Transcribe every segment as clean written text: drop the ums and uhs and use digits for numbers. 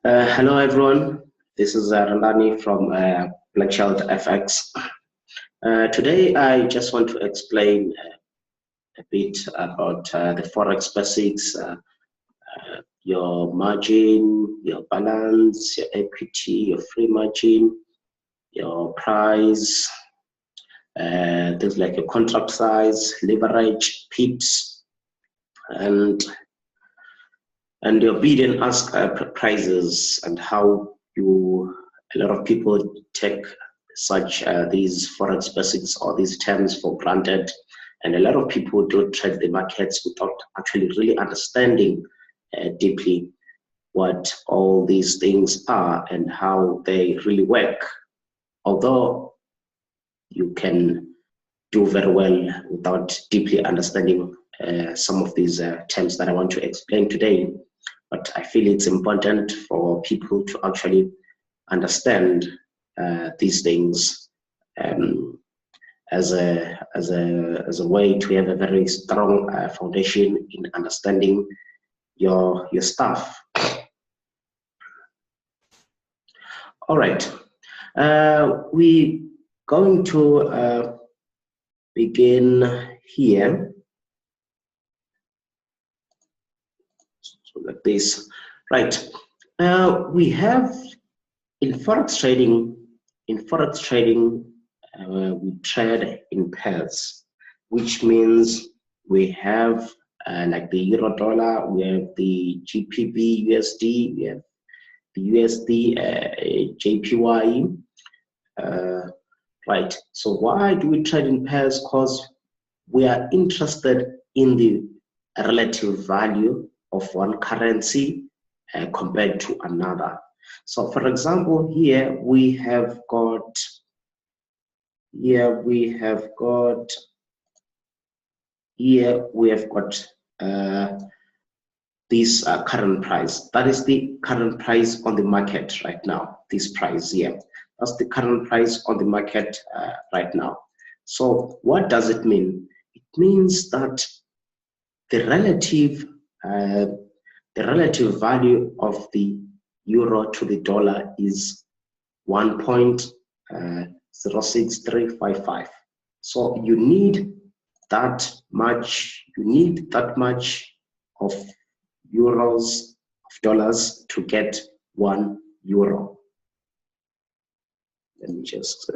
Hello everyone, this is Randani from BlackChild-fx. Today I just want to explain a bit about the Forex basics, your margin, your balance, your equity, your free margin, your price, things like your contract size, leverage, pips, and your bid and ask prices, and how a lot of people take such these forex basics or these terms for granted, and a lot of people do trade the markets without actually really understanding deeply what all these things are and how they really work. Although you can do very well without deeply understanding some of these terms that I want to explain today. But I feel it's important for people to actually understand these things as a way to have a very strong foundation in understanding your stuff. All right, we going to begin here. So like this, right? We have in forex trading. We trade in pairs, which means we have like the euro dollar, we have the GBP USD, we have the USD JPY. Right. So why do we trade in pairs? Because we are interested in the relative value of one currency compared to another. So for example, here we have got this current price. That is the current price on the market right now. This price here, that's the current price on the market right now. So what does it mean? It means that the relative value of the euro to the dollar is 1.06355. So you need that much. Of euros, of dollars, to get 1 euro. Let me just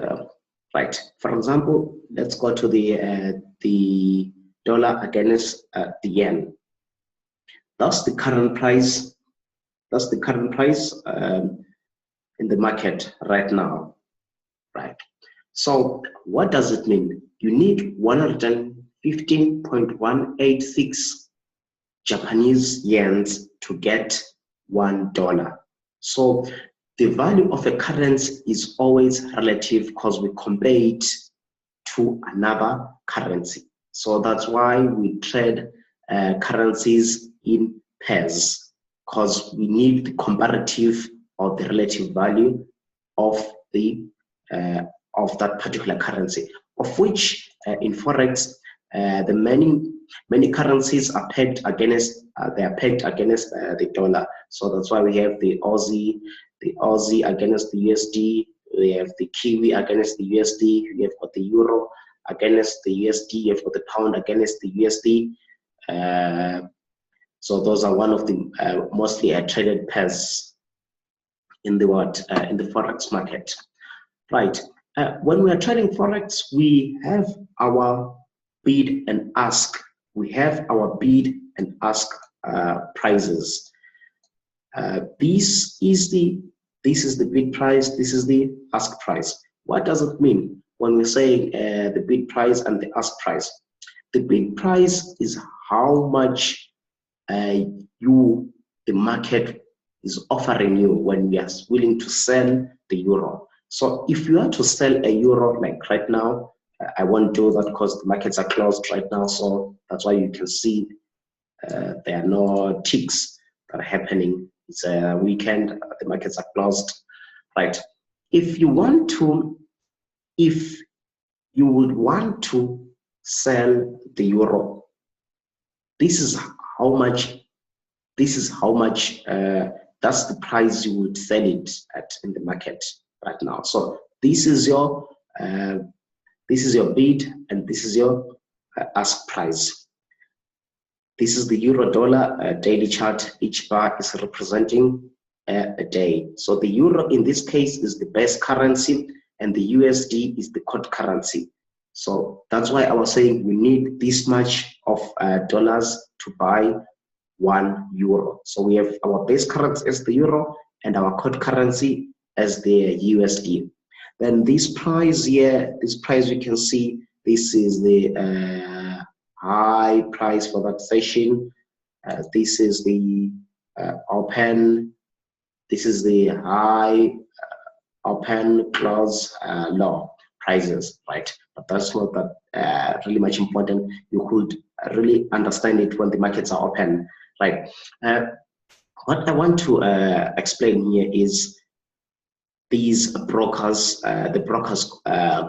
right. For example, let's go to the dollar against the yen. That's the current price. That's the current price in the market right now, right? So what does it mean? You need 115.186 Japanese yens to get $1. So the value of a currency is always relative because we compare it to another currency. So that's why we trade currencies in pairs, because we need the comparative or the relative value of that particular currency, of which in forex the many currencies are pegged against the dollar. So that's why we have the Aussie against the USD, we have the Kiwi against the USD, we have got the euro against the USD, we have got the pound against the USD. So those are one of the mostly traded pairs in the forex market, right? When we are trading forex, we have our bid and ask. We have our bid and ask prices. This is the bid price. This is the ask price. What does it mean when we say the bid price and the ask price? The bid price is how much the market is offering you when we are willing to sell the euro. So if you are to sell a euro, like right now, I won't do that because the markets are closed right now. So that's why you can see there are no ticks that are happening. It's a weekend, the markets are closed, right? If you would want to sell the euro, this is how much that's the price you would sell it at in the market right now. So this is your bid, and this is your ask price. This is the euro dollar daily chart. Each bar is representing a day. So the euro in this case is the base currency, and the USD is the code currency. So that's why I was saying we need this much of dollars to buy 1 euro. So we have our base currency as the euro and our code currency as the USD. Then this price here, this price you can see, this is the high price for that session. This is the open. This is the high, open, close, low prices, right? But that's not that really much important. You could really understand it when the markets are open, right? What I want to explain here is these brokers, the brokers'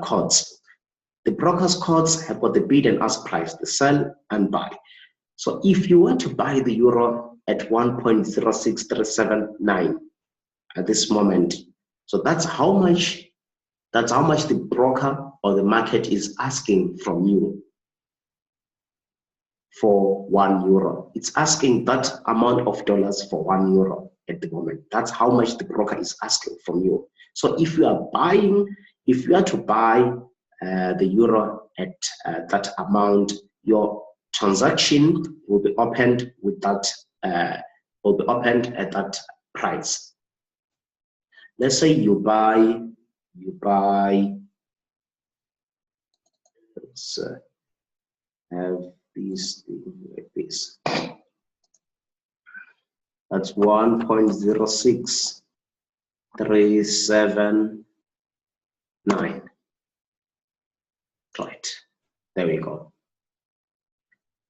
codes. The brokers' codes have got the bid and ask price, the sell and buy. So if you want to buy the euro at 1.06379 at this moment, so that's how much the broker or the market is asking from you for 1 euro. It's asking that amount of dollars for 1 euro at the moment. That's how much the broker is asking from you. So if you are to buy the euro at that amount, your transaction will be opened with that, will be opened at that price. Let's say you buy, let's have these things like this. That's 1.06379. Right, there we go.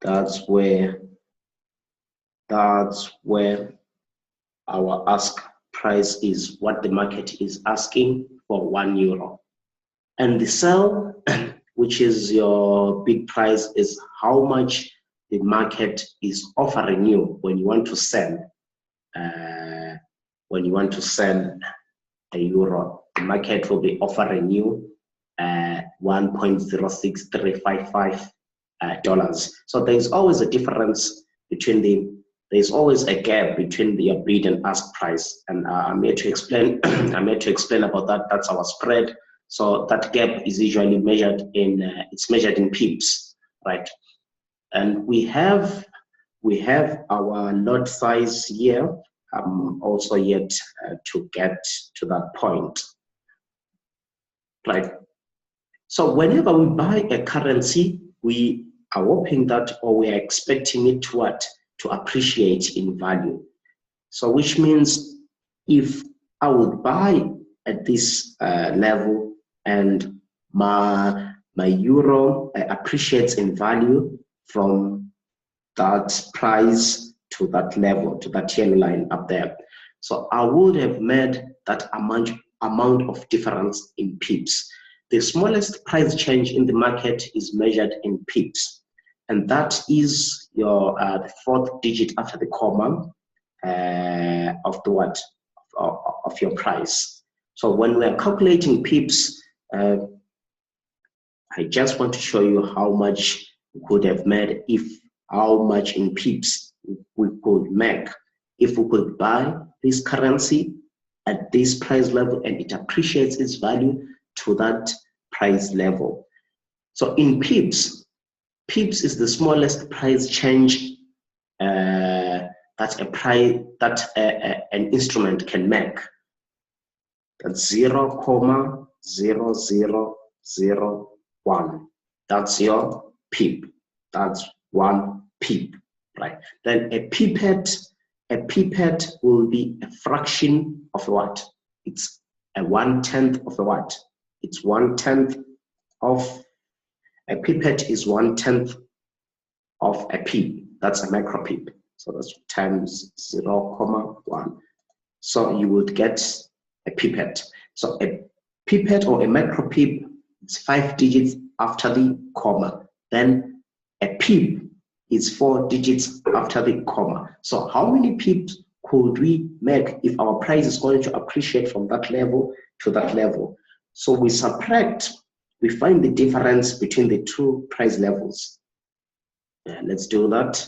That's where our ask price is, what the market is asking for 1 euro. And the sell, which is your bid price, is how much the market is offering you when you want to sell. When you want to sell a euro, the market will be offering you $1.06355 dollars. So there's always a difference between there's always a gap between the bid and ask price, and I'm here to explain. I'm here to explain about that. That's our spread. So that gap is usually measured in it's measured in pips, right? And we have our lot size here. I'm also yet to get to that point, right? So whenever we buy a currency, we are hoping that, or we are expecting it to what? To appreciate in value. So which means if I would buy at this level and my euro appreciates in value from that price to that level, to that yellow line up there. So I would have made that amount of difference in pips. The smallest price change in the market is measured in pips, and that is your the fourth digit after the comma of the what of your price. So when we are calculating pips, I just want to show you how much we could have made how much in pips we could make if we could buy this currency at this price level and it appreciates its value to that price level. So in pips is the smallest price change that an instrument can make. That's 0.0001. That's your pip. That's 1 pip, right? Then a pipette will be a fraction of what? It's a 1/10 of a what? It's 1/10 of a pipette is 1/10 of a pip. That's a micro pip. So that's times 0.1. So you would get a pipette. So a pipette or a micro pip, it's 5 digits after the comma. Then a pip is 4 digits after the comma. So how many pips could we make if our price is going to appreciate from that level to that level? So we subtract, we find the difference between the two price levels. Let's do that.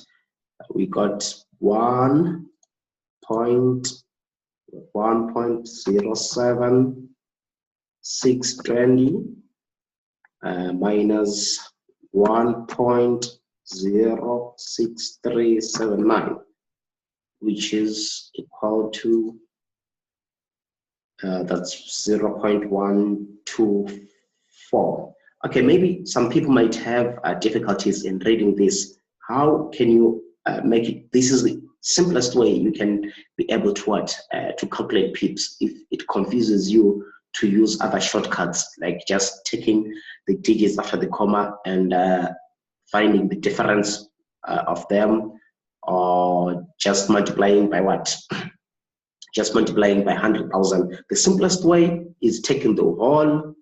We got 1.07620 minus 1.06379, which is equal to that's 0.124. Okay, maybe some people might have difficulties in reading this. How can you make it? This is the simplest way you can be able to to calculate pips. If it confuses you, to use other shortcuts like just taking the digits after the comma and finding the difference of them, or just multiplying by what? Just multiplying by 100,000. The simplest way is taking the whole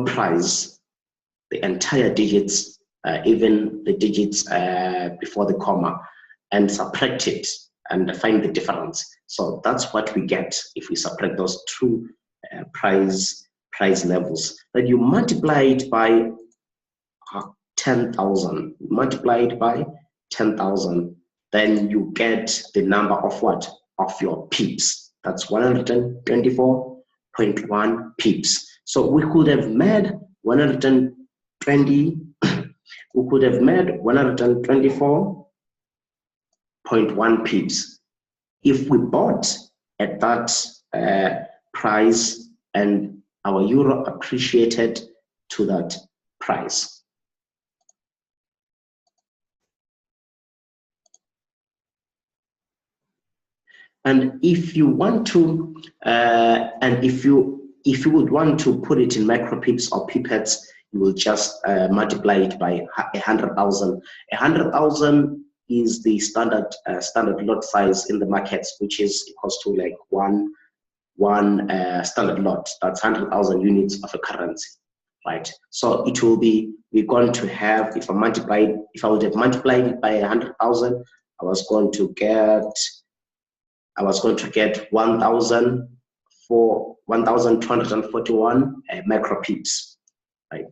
price, the entire digits, even the digits before the comma, and subtract it and find the difference. So that's what we get if we subtract those two price levels. Then you multiply it by 10,000. Multiply it by 10,000. Then you get the number of what? Of your pips. That's 124.1 pips. So we could have made 120, we could have made 124.1 pips if we bought at that price and our euro appreciated to that price. And if you want to, if you would want to put it in micro pips or pipettes, you will just multiply it by 100,000. 100,000 is the standard lot size in the markets, which is equals to like one standard lot. That's 100,000 units of a currency, right? So it will be, we're going to have, if I would have multiplied it by 100,000, I was going to get 1,241 micro pips, right?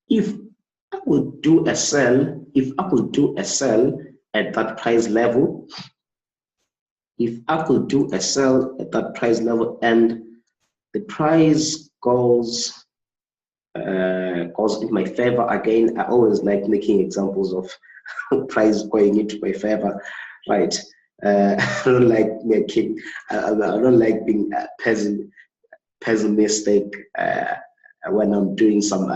If I would do a sell, at that price level, and the price goes in my favor, again, I always like making examples of price going into my favor, right? I don't like being pessimistic when I'm doing some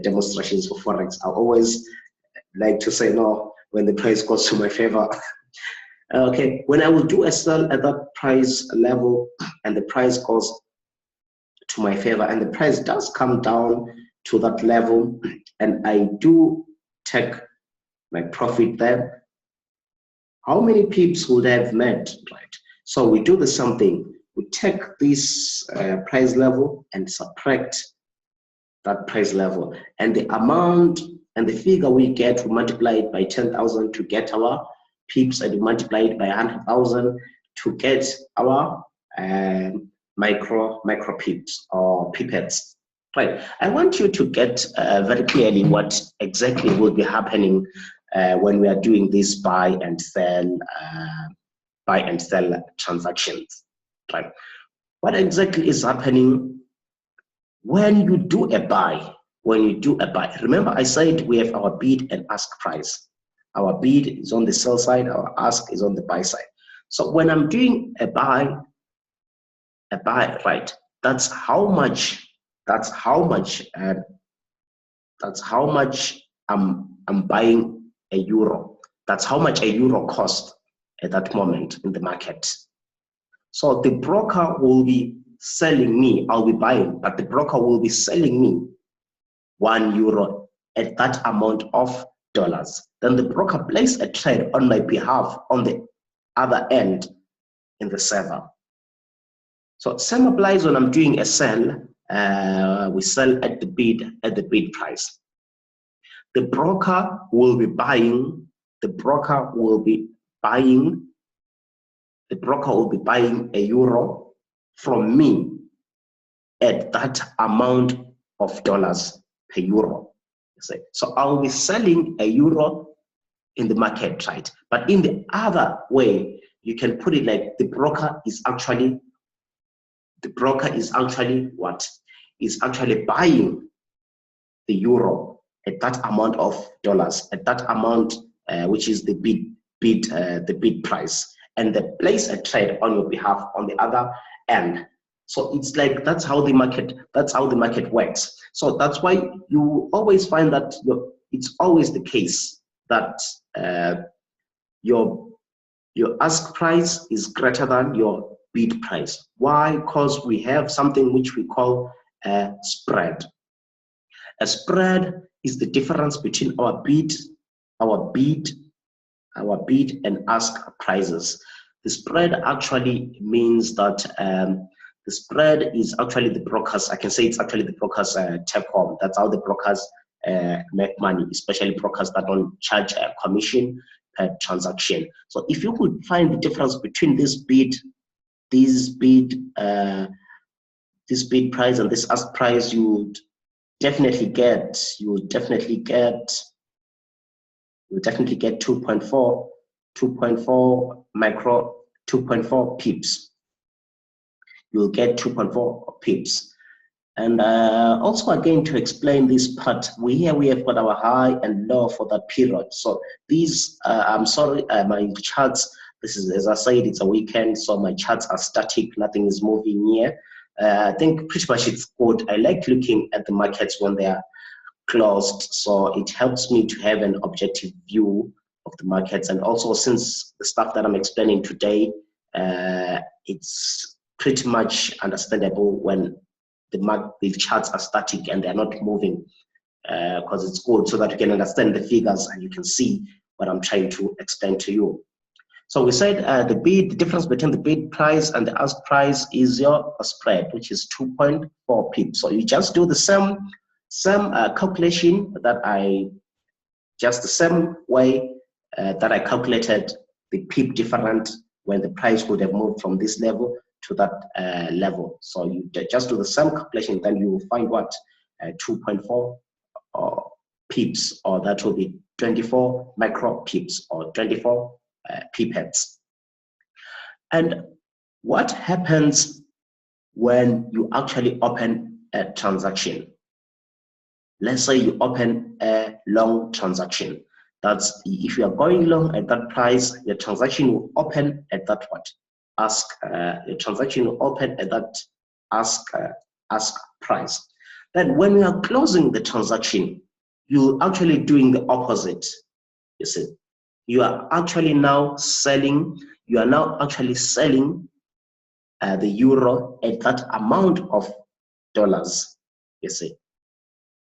demonstrations for Forex. I always like to say no when the price goes to my favor. Okay, when I will do a sell at that price level and the price goes to my favor and the price does come down to that level and I do take my profit there, how many pips would I have made, right? So we do the same thing. We take this price level and subtract that price level, and the amount and the figure we get, we multiply it by 10,000 to get our pips, and we multiply it by 100,000 to get our micro pips or pipettes. Right. I want you to get very clearly what exactly will be happening when we are doing this buy and sell transactions, right? What exactly is happening when you do a buy? Remember I said we have our bid and ask price. Our bid is on the sell side, our ask is on the buy side. So when I'm doing a buy, right? That's how much I'm buying a euro. That's how much a euro costs at that moment in the market. So the broker will be selling me, I'll be buying, but the broker will be selling me €1 at that amount of dollars. Then the broker places a trade on my behalf on the other end in the server. So same applies when I'm doing a sell. We sell at the bid price. The broker will be buying the broker will be buying a euro from me at that amount of dollars per euro. So I'll be selling a euro in the market, right? But in the other way, you can put it like the broker is actually what? Is actually buying the euro at that amount of dollars, at that amount which is the bid price, and they place a trade on your behalf on the other end. So it's like that's how the market works. So that's why you always find that it's always the case that your ask price is greater than your bid price. Why? Because we have something which we call a spread. A spread is the difference between our bid and ask prices. The spread actually means that the spread is actually the brokers. I can say it's actually the brokers take home. That's how the brokers make money, especially brokers that don't charge a commission per transaction. So if you could find the difference between this bid price and this ask price, you would definitely get 2.4 pips. You'll get 2.4 pips. And also again, to explain this part, we have got our high and low for that period. So these, I'm sorry, my charts, this is, as I said, it's a weekend, so my charts are static, nothing is moving here. I think pretty much it's good. I like looking at the markets when they are closed, so it helps me to have an objective view of the markets. And also, since the stuff that I'm explaining today, it's pretty much understandable when the charts are static and they're not moving, because it's good so that you can understand the figures and you can see what I'm trying to explain to you. So we said the difference between the bid price and the ask price is your spread, which is 2.4 pips. So you just do the same calculation the same way that I calculated the pip difference when the price would have moved from this level to that level. So you just do the same calculation, then you will find what 2.4 pips, or that will be 24 micro pips, or 24 pipettes. And what happens when you actually open a transaction? Let's say you open a long transaction. That's if you are going long at that price, your transaction will open at that what? Your transaction will open at that ask price. Then when you are closing the transaction, you're actually doing the opposite. You see, you are actually now selling. You are now actually selling the euro at that amount of dollars. You see,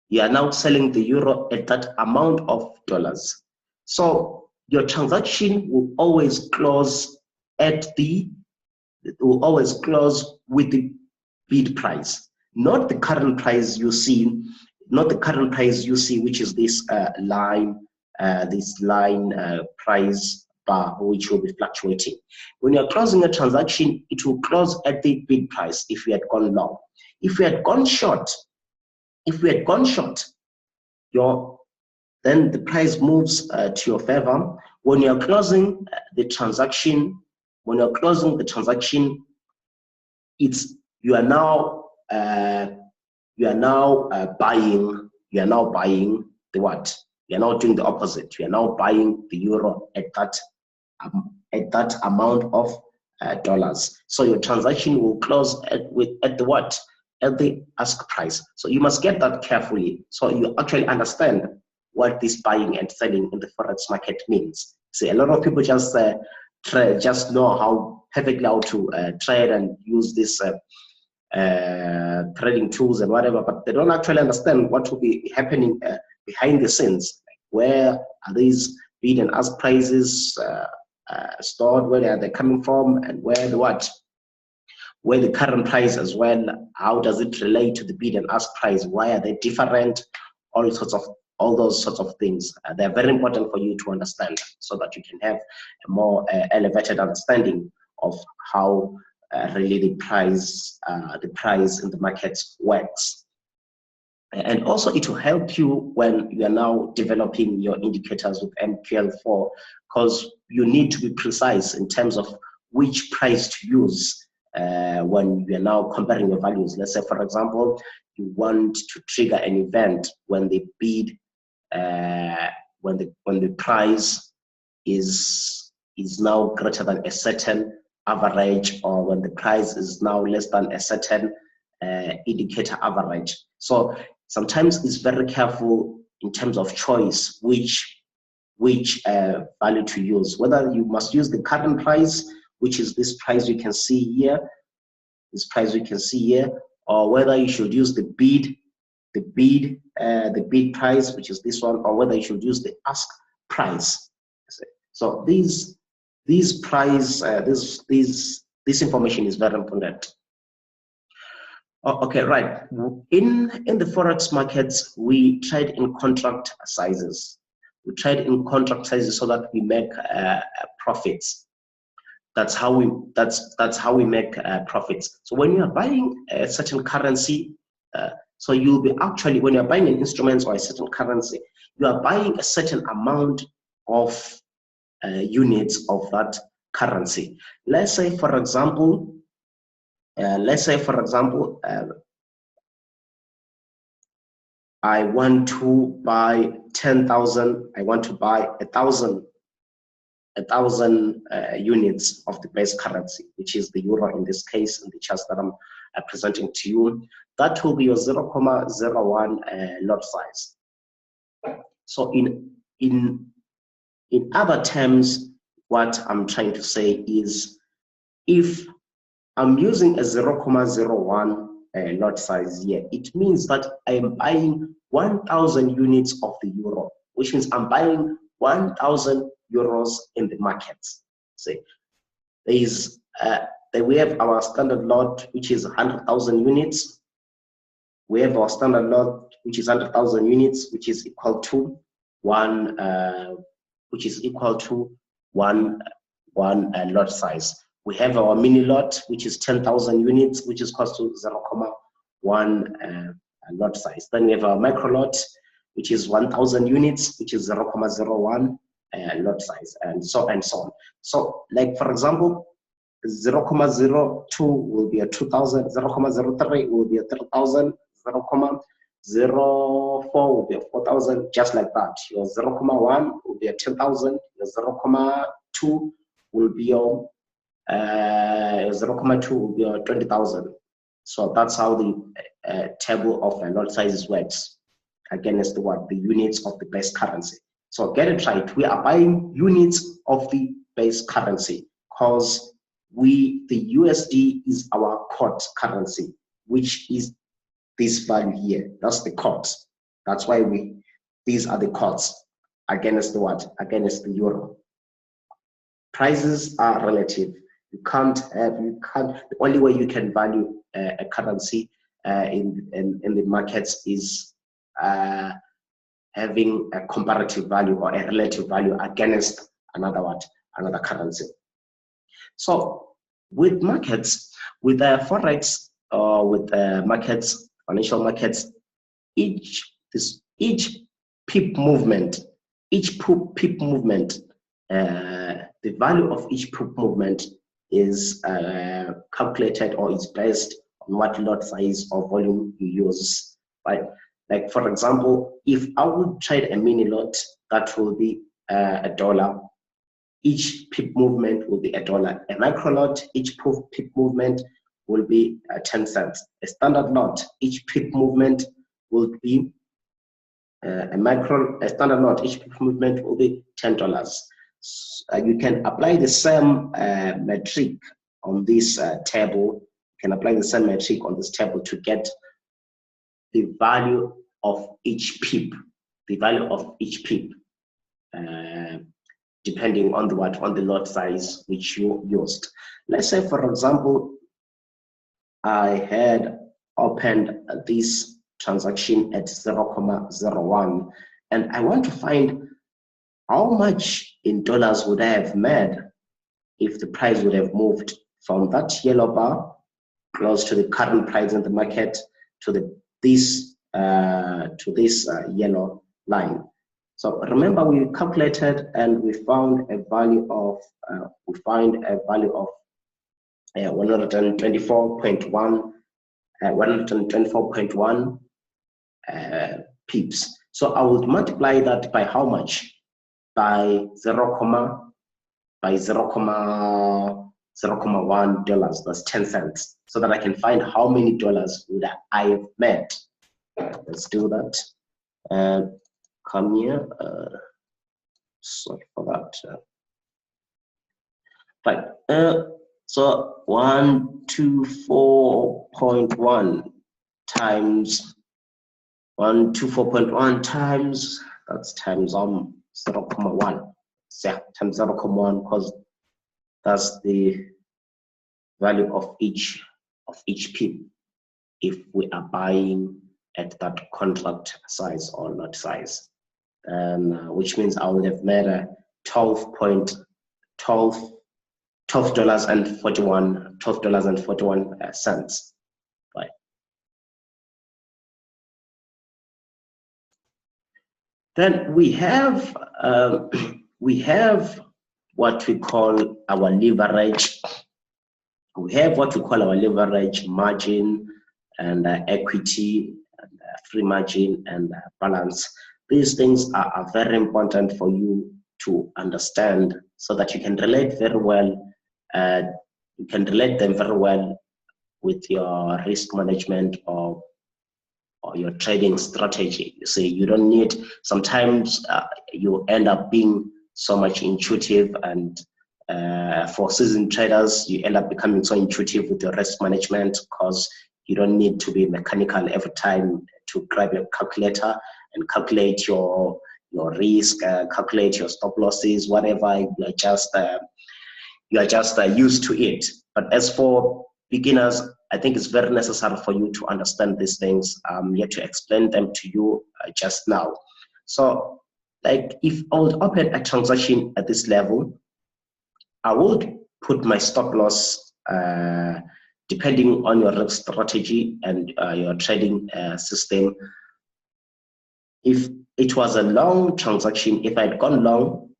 you are now selling the euro at that amount of dollars. So your transaction will always close with the bid price, not the current price you see, which is this line price bar, which will be fluctuating. When you're closing a transaction, it will close at the bid price if you had gone long. If you had gone short, then the price moves to your favor. When you're closing the transaction, you are now buying the what? You are now doing the opposite. You are now buying the euro at that amount of dollars. So your transaction will close at the what? At the ask price. So you must get that carefully, so you actually understand what this buying and selling in the forex market means. See, a lot of people just know how perfectly how to trade and use this trading tools and whatever, but they don't actually understand what will be happening behind the scenes. Like, where are these bid and ask prices stored? Where are they coming from? And where the current price as well? How does it relate to the bid and ask price? Why are they different? All sorts of all those sorts of things. They're very important for you to understand so that you can have a more elevated understanding of how really the price in the markets works. And also it will help you when you are now developing your indicators with MQL4, because you need to be precise in terms of which price to use when you are now comparing your values. Let's say, for example, you want to trigger an event when the bid, when the price is now greater than a certain average, or when the price is now less than a certain indicator average. So sometimes it's very careful in terms of choice which value to use, whether you must use the current price, which is this price you can see here, or whether you should use the bid price, which is this one, or whether you should use the ask price. So this information is very important. Okay, right. In the forex markets, we trade in contract sizes. We trade in contract sizes so that we make profits. That's how we make profits. So when you are buying a certain currency, so you'll be actually, when you're buying an instrument or a certain currency, you are buying a certain amount of units of that currency. Let's say, for example, I want to buy 10,000. I want to buy 1,000 units of the base currency, which is the euro in this case, in the charts that I'm presenting to you. That will be your 0.01 lot size. So in other terms, what I'm trying to say is, if I'm using a 0.01 lot size here, it means that I am buying 1,000 units of the euro, which means I'm buying 1,000 euros in the markets. Say, we have our standard lot, which is 100,000 units. We have our standard lot, which is 100,000 units, which is equal to one lot size. We have our mini lot, which is 10,000 units, which is equal to 0.1 lot size. Then we have our micro lot, which is 1,000 units, which is 0.01 lot size, and so on. So, like for example, 0.02 will be a 2,000, 0.03 will be a 3,000, 0.04 will be a 4,000, just like that. Your 0.1 will be a 10,000, your 0.2 will be your 0.2 will be your 20,000. So that's how the table of lot sizes works. Again, it's the units of the base currency. So get it right. We are buying units of the base currency because the USD is our quote currency, which is this value here. That's the quote. That's why these are the quotes against the what? Against the euro. Prices are relative. The only way you can value a currency in the markets is having a comparative value or a relative value against another currency. So with markets, with Forex, or with markets, financial markets, each pip movement, the value of each pip movement is calculated, or is based on what lot size or volume you use, right? Like for example, if I would trade a mini lot, that will be $1. Each pip movement will be $1. A micro lot, each pip movement will be 10 cents. A standard lot, each pip movement will be a standard lot, each pip movement will be $10. You can apply the same metric on this table. You can apply the same metric on this table to get the value of each pip, depending on the lot size which you used. Let's say, for example, I had opened this transaction at 0.01, and I want to find how much in dollars would I have made if the price would have moved from that yellow bar close to the current price in the market to this yellow line. So remember, we calculated and we found a value of 124.1 pips. So I would multiply that by how much? By 0.1 dollars. That's 10 cents. So that I can find how many dollars would I have made. Let's do that. Come here. Sorry for that. Right. So 124.1 times 124.1 times, that's times 0.1. Yeah, times 0.1, because that's the value of each pip if we are buying at that contract size or lot size, which means I would have made a $12.41 cents. Right. Then we have what we call our leverage. We have what we call our leverage, margin, and equity, and free margin, and balance. These things are very important for you to understand so that you can relate very well. You can relate them very well with your risk management or your trading strategy. You see, you don't need, sometimes you end up being so much intuitive, and for seasoned traders, you end up becoming so intuitive with your risk management because you don't need to be mechanical every time to grab your calculator and calculate your risk, calculate your stop losses, whatever. You are just used to it. But as for beginners, I think it's very necessary for you to understand these things. I'm here to explain them to you just now. So, like, if I would open a transaction at this level, I would put my stop loss, depending on your risk strategy and your trading system. If it was a long transaction, if I'd gone long,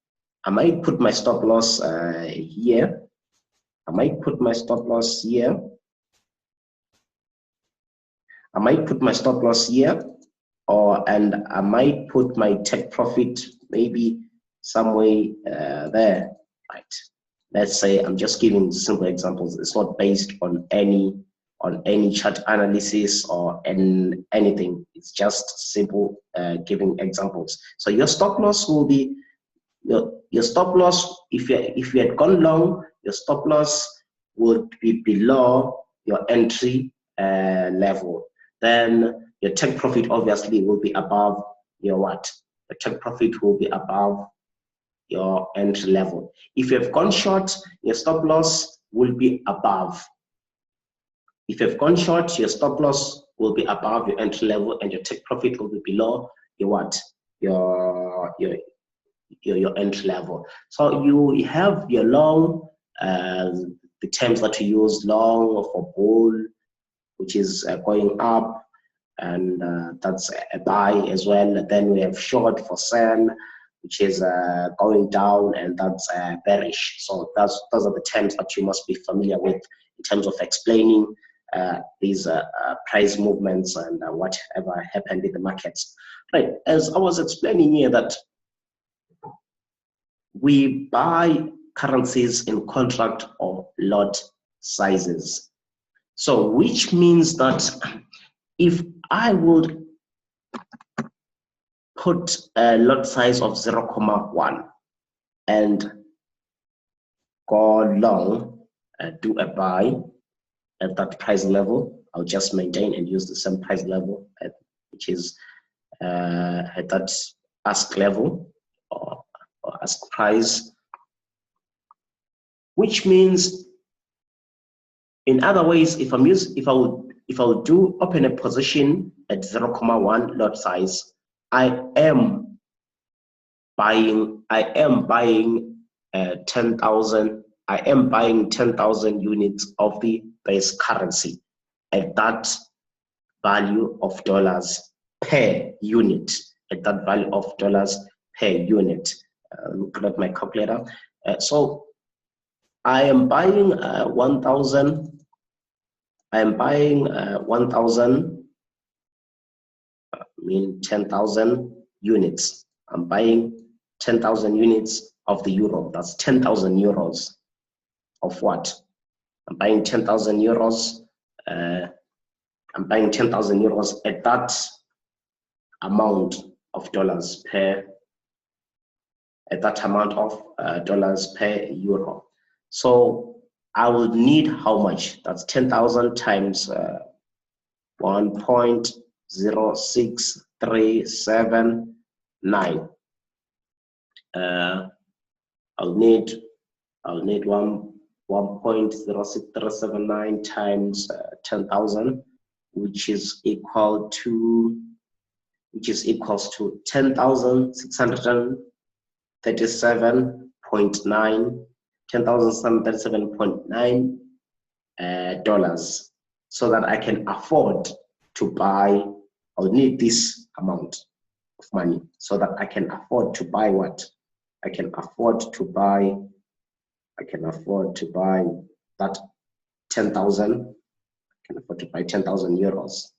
I might put my stop loss here. I might put my stop loss here. I might put my stop loss here, and I might put my take profit maybe somewhere there, right? Let's say, I'm just giving simple examples. It's not based on any chart analysis or anything. It's just simple giving examples. So your stop loss will be your stop loss. If you had gone long, your stop loss would be below your entry level. Then your take profit obviously will be above your what? The take profit will be above your entry level. If you have gone short, your stop loss will be above. If you've gone short, your stop loss will be above your entry level, and your take profit will be below your what? Your entry level. So you have your long, the terms that you use, long for bull, which is going up, and that's a buy as well. Then we have short for sell, which is going down, and that's bearish. So those are the terms that you must be familiar with in terms of explaining these price movements and whatever happened in the markets. Right, as I was explaining here, that we buy currencies in contract or lot sizes. So which means that if I would put a lot size of 0.1 and go long, do a buy at that price level, I'll just maintain and use the same price level, which is at that ask level or ask price, which means, in other ways, if I would do open a position at 0.1 lot size, I am am buying 10,000. I am buying 10,000 units of the base currency at that value of dollars per unit. At that value of dollars per unit. Look at my calculator. So I am buying 1,000. I am buying 1,000. Mean 10,000 units. I'm buying 10,000 units of the euro. That's 10,000 euros of what? I'm buying 10,000 euros. I'm buying 10,000 euros at that amount of dollars per. At that amount of dollars per euro. So I will need how much? That's 10,000 times 1.06379. I'll need 1.06379 times 10,000, which is equals to 10,637.9 dollars, so that I can afford to buy. I'll need this amount of money so that I can afford to buy what? I can afford to buy that 10,000. I can afford to buy 10,000 euros.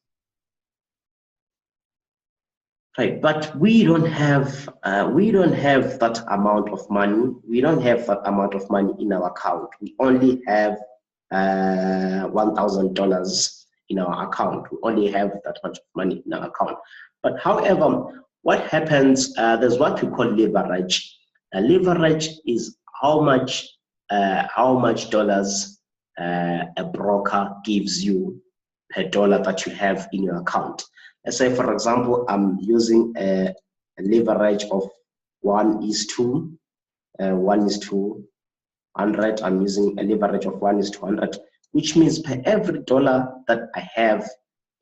Right, but we don't have that amount of money. We don't have that amount of money in our account. We only have $1,000 in our account. We only have that much money in our account. But however, what happens? There's what we call leverage. Leverage is how much dollars a broker gives you per dollar that you have in your account. Let's say, for example, I'm using a leverage of 1:100. I'm using a leverage of 1:100, which means per every dollar that I have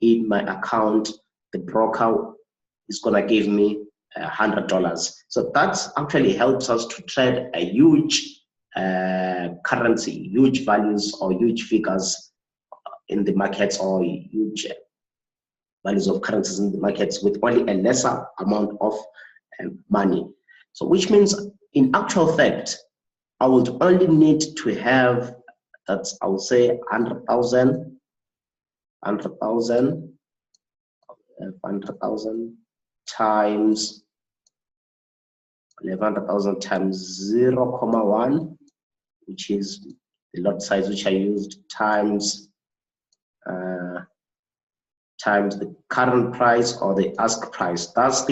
in my account, the broker is gonna give me $100. So that actually helps us to trade a huge currency, huge values or huge figures in the markets, or huge values of currencies in the markets with only a lesser amount of money. So which means in actual fact, I would only need to have, that's, I would say 100,000 times 100,000 times 0.1, which is the lot size which I used, times the current price or the ask price. That's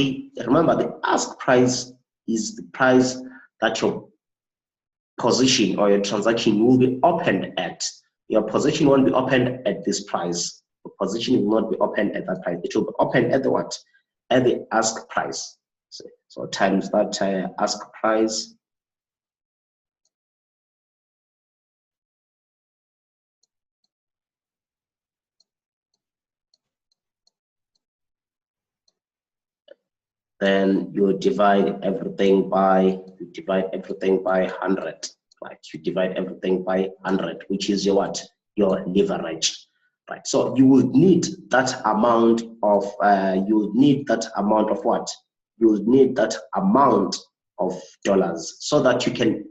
remember, the ask price is the price that your position or your transaction will be opened at. Your position won't be opened at this price. The position will not be opened at that price. It will be opened at the what? At the ask price. So times that ask price. Then you divide everything by 100. Right? You divide everything by 100, which is your what? Your leverage. Right. So you will need that amount of what? You will need that amount of dollars so that you can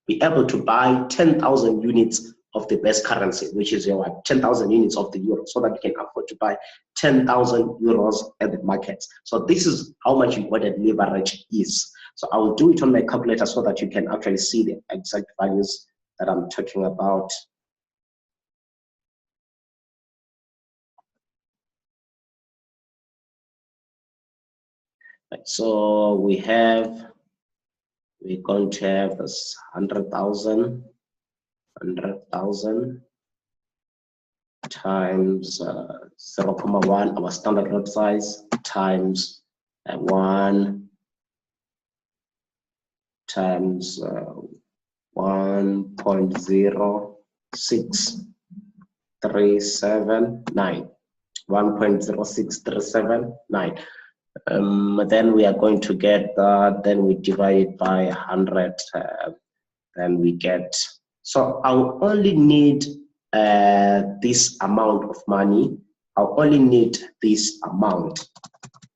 be able to buy 10,000 units of the best currency, which is your what? 10,000 units of the euro, so that you can afford to buy 10,000 euros at the markets. So this is how much important leverage is. So I will do it on my calculator so that you can actually see the exact values that I'm talking about. Right, so we're going to have this 100,000 times 0.1, our standard lot size, times 1 times 1.0379. Then we are going to get that, then we divide it by 100, then we get, so I'll only need this amount of money. I'll only need this amount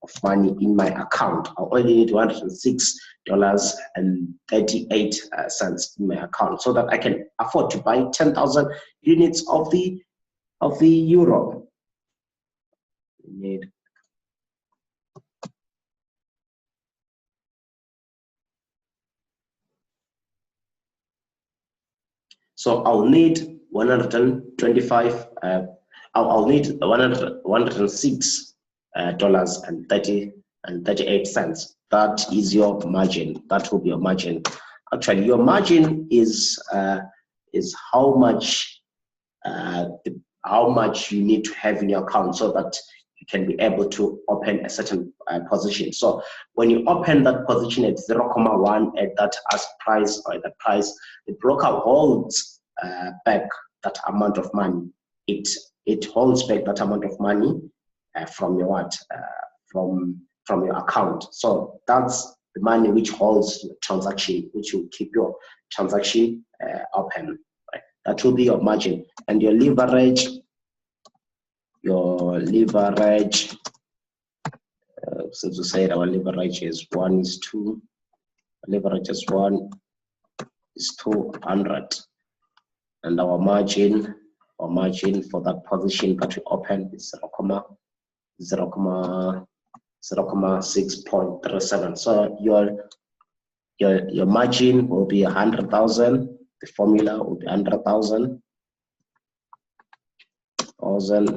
of money in my account. I'll only need $106.38 in my account so that I can afford to buy 10,000 units of the euro. We need So I'll need 125. I'll need $106.38. That is your margin. That will be your margin. Actually, your margin is how much you need to have in your account so that you can be able to open a certain position. So when you open that position at 0.1 at that ask price or the price, the broker holds back that amount of money. It holds back that amount of money from your from your account. So that's the money which holds your transaction, which will keep your transaction open. Right? That will be your margin. And your leverage, since we said our leverage is 1:2, leverage is 1:200, and our margin for that position that we open is 0.637. So your margin will be 100,000. The formula will be 100,000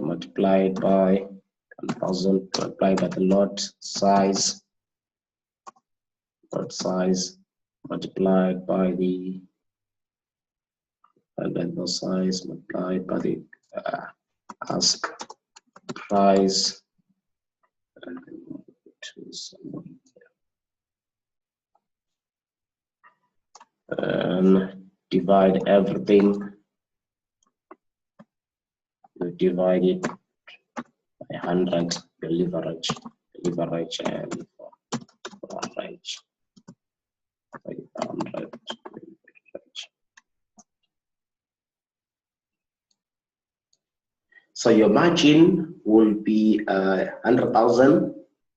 multiplied by 1,000 multiplied by the lot size multiplied by the size multiplied by the ask price and divide everything. You divide it by 100. The leverage by 100. So your margin will be 100,000.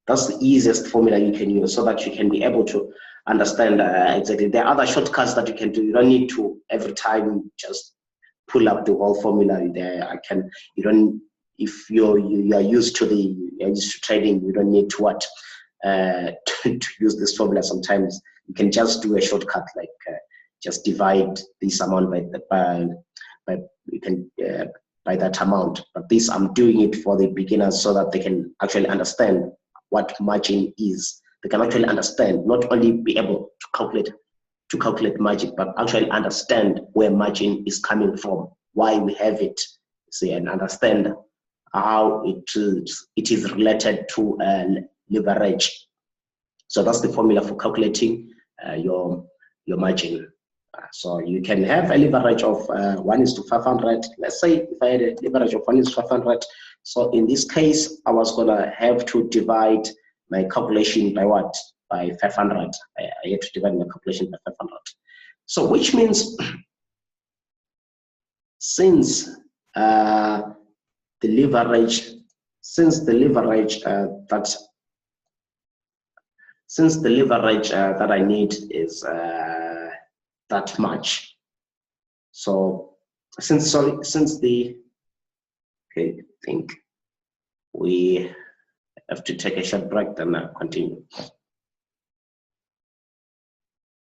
That's the easiest formula you can use so that you can be able to understand exactly. There are other shortcuts that you can do. You don't need to every time just pull up the whole formula there. If you're used to trading, you don't need to to use this formula. Sometimes you can just do a shortcut like just divide this amount by that amount. But this, I'm doing it for the beginners so that they can actually understand what margin is. They can actually understand, not only be able to calculate margin, but actually understand where margin is coming from, why we have it, see, and understand how it is related to leverage. So that's the formula for calculating your margin. So you can have a leverage of 1:500. Let's say if I had a leverage of 1:500. So in this case, I was gonna have to divide my calculation by what? By 500. I had to divide my calculation by 500. So which means since the leverage that I need is that much. So I think we have to take a short break, then continue.